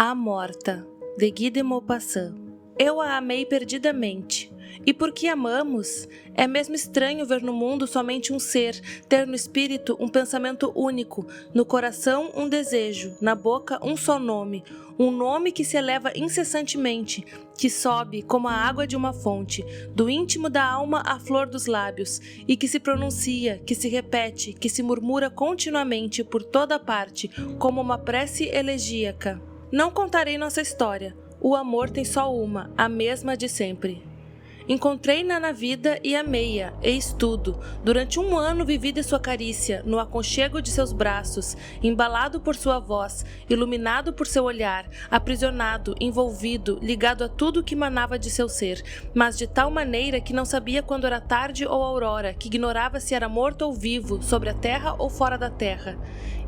A Morta, de Guy de Maupassant. Eu a amei perdidamente. E porque amamos, é mesmo estranho ver no mundo somente um ser, ter no espírito um pensamento único, no coração um desejo, na boca um só nome, um nome que se eleva incessantemente, que sobe como a água de uma fonte, do íntimo da alma à flor dos lábios, e que se pronuncia, que se repete, que se murmura continuamente por toda parte, como uma prece elegíaca. Não contarei nossa história. O amor tem só uma, a mesma de sempre. Encontrei-na na vida e amei-a, eis tudo. Durante 1 ano vivi de sua carícia, no aconchego de seus braços, embalado por sua voz, iluminado por seu olhar, aprisionado, envolvido, ligado a tudo que manava de seu ser, mas de tal maneira que não sabia quando era tarde ou aurora, que ignorava se era morto ou vivo, sobre a terra ou fora da terra.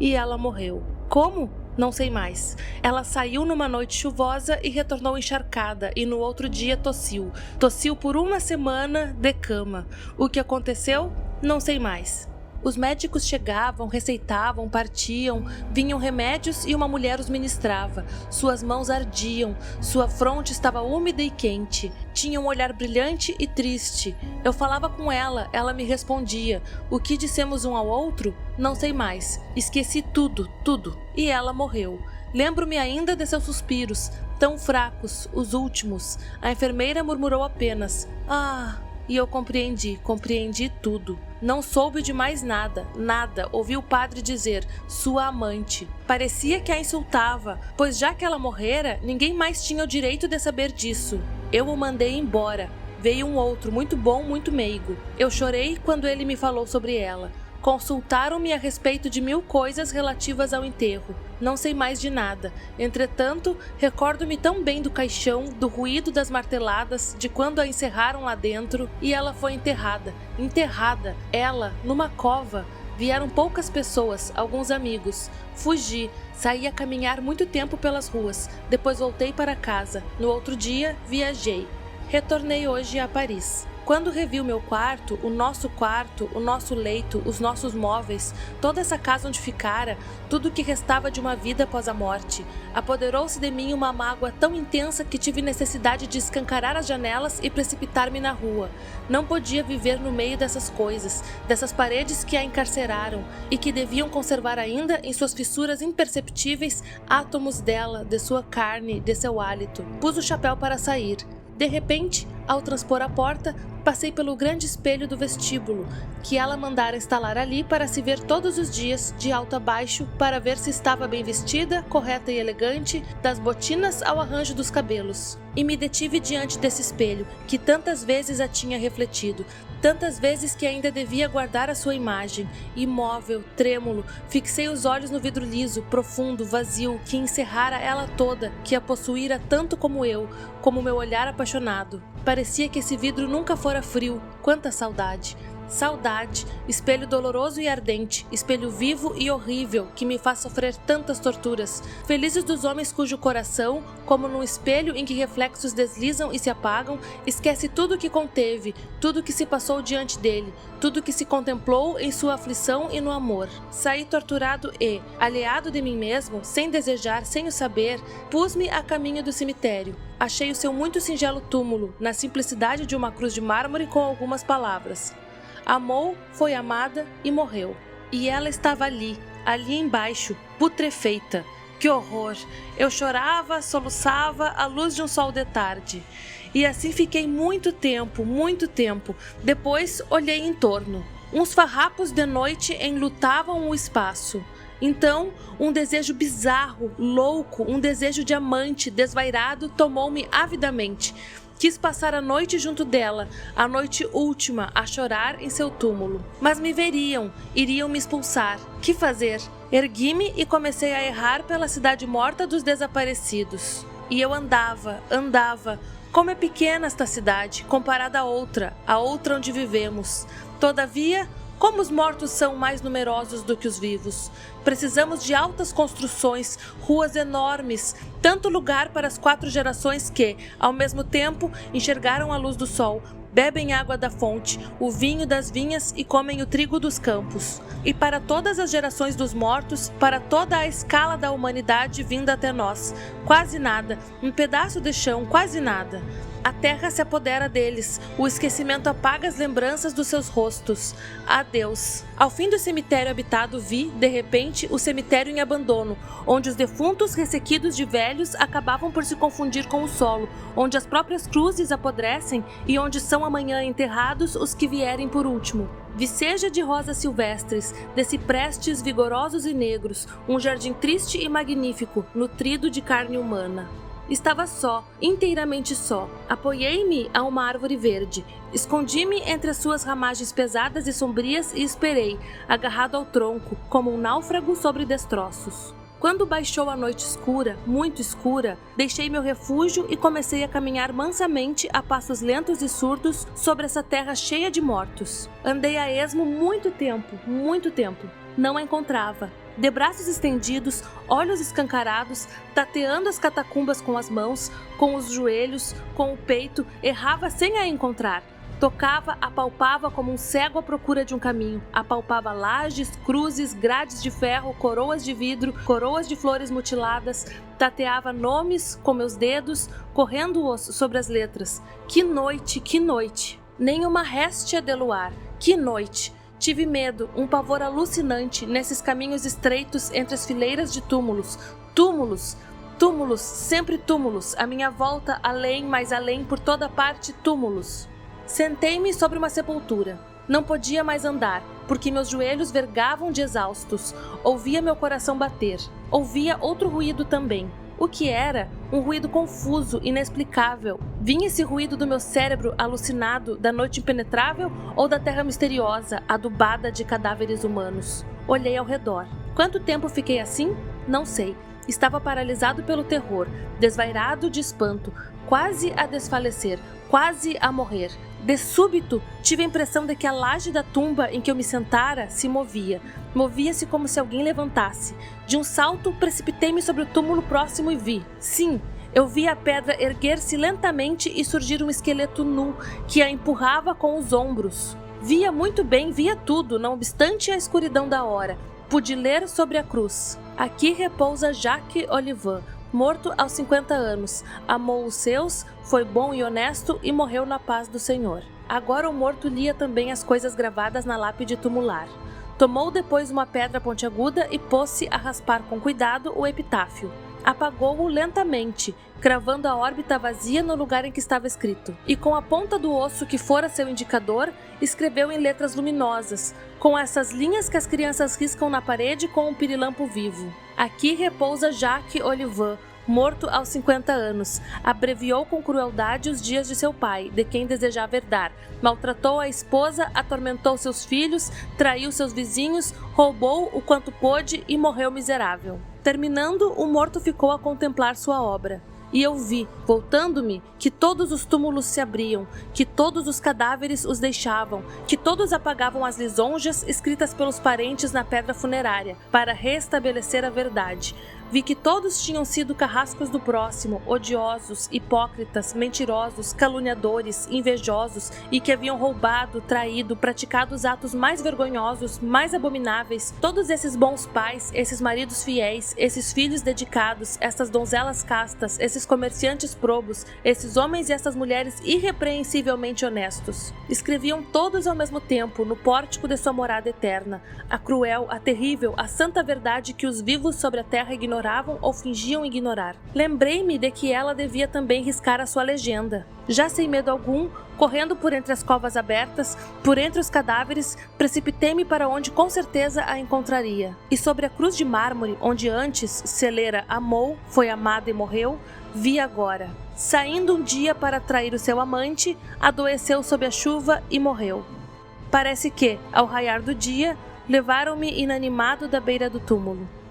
E ela morreu. Como? Não sei mais. Ela saiu numa noite chuvosa e retornou encharcada, e no outro dia tossiu. Tossiu por 1 semana de cama. O que aconteceu? Não sei mais. Os médicos chegavam, receitavam, partiam, vinham remédios e uma mulher os ministrava. Suas mãos ardiam, sua fronte estava úmida e quente. Tinha um olhar brilhante e triste. Eu falava com ela, ela me respondia. O que dissemos um ao outro? Não sei mais. Esqueci tudo, tudo. E ela morreu. Lembro-me ainda de seus suspiros, tão fracos, os últimos. A enfermeira murmurou apenas: "Ah!" E eu compreendi tudo. Não soube de mais nada, nada. Ouvi o padre dizer, sua amante. Parecia que a insultava, pois já que ela morrera, ninguém mais tinha o direito de saber disso. Eu o mandei embora. Veio um outro, muito bom, muito meigo. Eu chorei quando ele me falou sobre ela. Consultaram-me a respeito de 1000 coisas relativas ao enterro. Não sei mais de nada. Entretanto, recordo-me tão bem do caixão, do ruído das marteladas, de quando a encerraram lá dentro, e ela foi enterrada. Enterrada! Ela, numa cova. Vieram poucas pessoas, alguns amigos. Fugi, saí a caminhar muito tempo pelas ruas. Depois voltei para casa. No outro dia, viajei. Retornei hoje a Paris. Quando revi o meu quarto, o nosso leito, os nossos móveis, toda essa casa onde ficara, tudo o que restava de uma vida após a morte, apoderou-se de mim uma mágoa tão intensa que tive necessidade de escancarar as janelas e precipitar-me na rua. Não podia viver no meio dessas coisas, dessas paredes que a encarceraram e que deviam conservar ainda, em suas fissuras imperceptíveis, átomos dela, de sua carne, de seu hálito. Pus o chapéu para sair. De repente, ao transpor a porta, passei pelo grande espelho do vestíbulo, que ela mandara instalar ali para se ver todos os dias, de alto a baixo, para ver se estava bem vestida, correta e elegante, das botinas ao arranjo dos cabelos. E me detive diante desse espelho, que tantas vezes a tinha refletido, tantas vezes que ainda devia guardar a sua imagem. Imóvel, trêmulo, fixei os olhos no vidro liso, profundo, vazio, que encerrara ela toda, que a possuíra tanto como eu, como meu olhar apaixonado. Parecia que esse vidro nunca fora frio. Quanta saudade! Saudade, espelho doloroso e ardente, espelho vivo e horrível que me faz sofrer tantas torturas. Felizes dos homens cujo coração, como num espelho em que reflexos deslizam e se apagam, esquece tudo o que conteve, tudo o que se passou diante dele, tudo o que se contemplou em sua aflição e no amor. Saí torturado e, alheado de mim mesmo, sem desejar, sem o saber, pus-me a caminho do cemitério. Achei o seu muito singelo túmulo, na simplicidade de uma cruz de mármore com algumas palavras. Amou, foi amada e morreu. E ela estava ali embaixo, putrefeita. Que horror! Eu chorava, soluçava à luz de um sol de tarde. E assim fiquei muito tempo. Depois olhei em torno. Uns farrapos de noite enlutavam o espaço. Então, um desejo bizarro, louco, um desejo de amante, desvairado, tomou-me avidamente. Quis passar a noite junto dela, a noite última, a chorar em seu túmulo. Mas me veriam, iriam me expulsar. Que fazer? Ergui-me e comecei a errar pela cidade morta dos desaparecidos. E eu andava. Como é pequena esta cidade, comparada a outra onde vivemos. Todavia, como os mortos são mais numerosos do que os vivos. Precisamos de altas construções, ruas enormes, tanto lugar para as 4 gerações que, ao mesmo tempo, enxergaram a luz do sol, bebem água da fonte, o vinho das vinhas e comem o trigo dos campos. E para todas as gerações dos mortos, para toda a escala da humanidade vinda até nós, quase nada, um pedaço de chão, quase nada. A terra se apodera deles, o esquecimento apaga as lembranças dos seus rostos. Adeus. Ao fim do cemitério habitado vi, de repente, o cemitério em abandono, onde os defuntos ressequidos de velhos acabavam por se confundir com o solo, onde as próprias cruzes apodrecem e onde são amanhã enterrados os que vierem por último. Viceja de rosas silvestres, de ciprestes vigorosos e negros, um jardim triste e magnífico, nutrido de carne humana. Estava só, inteiramente só. Apoiei-me a uma árvore verde. Escondi-me entre as suas ramagens pesadas e sombrias e esperei, agarrado ao tronco, como um náufrago sobre destroços. Quando baixou a noite escura, muito escura, deixei meu refúgio e comecei a caminhar mansamente a passos lentos e surdos sobre essa terra cheia de mortos. Andei a esmo muito tempo. Não a encontrava. De braços estendidos, olhos escancarados, tateando as catacumbas com as mãos, com os joelhos, com o peito, errava sem a encontrar. Tocava, apalpava como um cego à procura de um caminho. Apalpava lajes, cruzes, grades de ferro, coroas de vidro, coroas de flores mutiladas. Tateava nomes com meus dedos, correndo-os sobre as letras. Que noite, que noite! Nem uma réstia de luar. Que noite! Tive medo, um pavor alucinante, nesses caminhos estreitos entre as fileiras de túmulos. Túmulos! Túmulos! Sempre túmulos! À minha volta, além, mais além, por toda parte, túmulos! Sentei-me sobre uma sepultura. Não podia mais andar, porque meus joelhos vergavam de exaustos. Ouvia meu coração bater. Ouvia outro ruído também. O que era? Um ruído confuso, inexplicável. Vinha esse ruído do meu cérebro alucinado, da noite impenetrável ou da terra misteriosa, adubada de cadáveres humanos? Olhei ao redor. Quanto tempo fiquei assim? Não sei. Estava paralisado pelo terror, desvairado de espanto, quase a desfalecer, quase a morrer. De súbito, tive a impressão de que a laje da tumba em que eu me sentara se movia. Movia-se como se alguém levantasse. De um salto, precipitei-me sobre o túmulo próximo e vi. Sim, eu vi a pedra erguer-se lentamente e surgir um esqueleto nu, que a empurrava com os ombros. Via muito bem, via tudo, não obstante a escuridão da hora. Pude ler sobre a cruz. Aqui repousa Jacques Olivan, morto aos 50 anos, amou os seus, foi bom e honesto e morreu na paz do Senhor. Agora o morto lia também as coisas gravadas na lápide tumular. Tomou depois uma pedra pontiaguda e pôs-se a raspar com cuidado o epitáfio. Apagou-o lentamente, cravando a órbita vazia no lugar em que estava escrito. E com a ponta do osso que fora seu indicador, escreveu em letras luminosas, com essas linhas que as crianças riscam na parede com um pirilampo vivo. Aqui repousa Jacques Olivan, morto aos 50 anos. Abreviou com crueldade os dias de seu pai, de quem desejava herdar. Maltratou a esposa, atormentou seus filhos, traiu seus vizinhos, roubou o quanto pôde e morreu miserável. Terminando, o morto ficou a contemplar sua obra. E eu vi, voltando-me, que todos os túmulos se abriam, que todos os cadáveres os deixavam, que todos apagavam as lisonjas escritas pelos parentes na pedra funerária, para restabelecer a verdade. Vi que todos tinham sido carrascos do próximo, odiosos, hipócritas, mentirosos, caluniadores, invejosos e que haviam roubado, traído, praticado os atos mais vergonhosos, mais abomináveis. Todos esses bons pais, esses maridos fiéis, esses filhos dedicados, essas donzelas castas, esses comerciantes probos, esses homens e essas mulheres irrepreensivelmente honestos. Escreviam todos ao mesmo tempo no pórtico de sua morada eterna, a cruel, a terrível, a santa verdade que os vivos sobre a terra ignoravam ou fingiam ignorar. Lembrei-me de que ela devia também riscar a sua legenda. Já sem medo algum, correndo por entre as covas abertas, por entre os cadáveres, precipitei-me para onde com certeza a encontraria. E sobre a cruz de mármore, onde antes se lera amou, foi amada e morreu, vi agora. Saindo um dia para trair o seu amante, adoeceu sob a chuva e morreu. Parece que, ao raiar do dia, levaram-me inanimado da beira do túmulo.